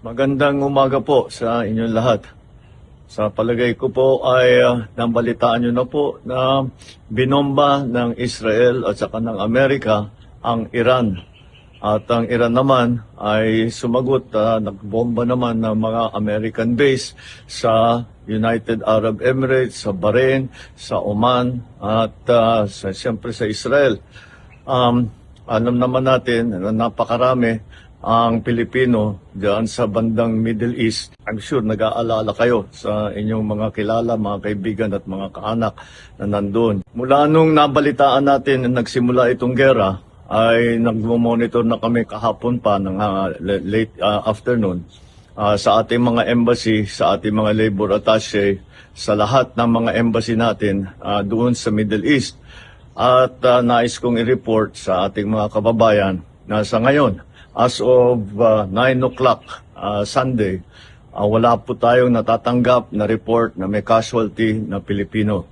Magandang umaga po sa inyong lahat. Sa palagay ko po ay nabalitaan nyo na po na binomba ng Israel at saka ng Amerika ang Iran. At ang Iran naman ay sumagot, nagbomba naman ng mga American base sa United Arab Emirates, sa Bahrain, sa Oman at siyempre sa Israel. Alam naman natin na napakarami ang Pilipino diyan sa bandang Middle East. I'm sure nag-aalala kayo sa inyong mga kilala, mga kaibigan at mga kaanak na nandun. Mula nung nabalitaan natin na nagsimula itong gera, ay nagmo-monitor na kami kahapon pa ng late afternoon sa ating mga embassy, sa ating mga labor attaché, sa lahat ng mga embassy natin doon sa Middle East. At nais kong i-report sa ating mga kababayan na sa ngayon, as of 9 o'clock Sunday, wala po tayong natatanggap na report na may casualty na Pilipino.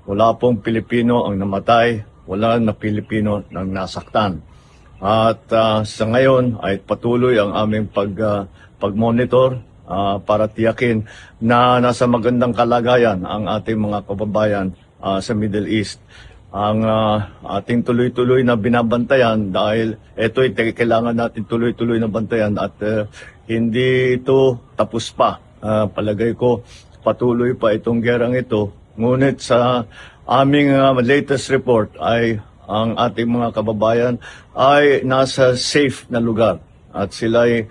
Wala pong Pilipino ang namatay, wala na Pilipino nang nasaktan. At sa ngayon ay patuloy ang aming pag-monitor para tiyakin na nasa magandang kalagayan ang ating mga kababayan sa Middle East. Ang ating tuloy-tuloy na binabantayan dahil ito'y kailangan natin tuloy-tuloy na bantayan at hindi ito tapos pa. Palagay ko patuloy pa itong gerang ito. Ngunit sa aming latest report ay ang ating mga kababayan ay nasa safe na lugar at sila ay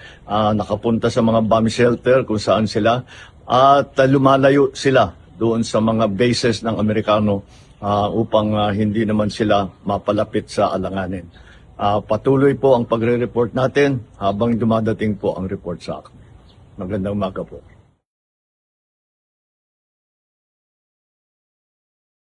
nakapunta sa mga bomb shelter kung saan sila at lumalayo sila doon sa mga bases ng Amerikano upang hindi naman sila mapalapit sa alanganin. Patuloy po ang pagre-report natin habang dumadating po ang report sa akin. Magandang umaga po.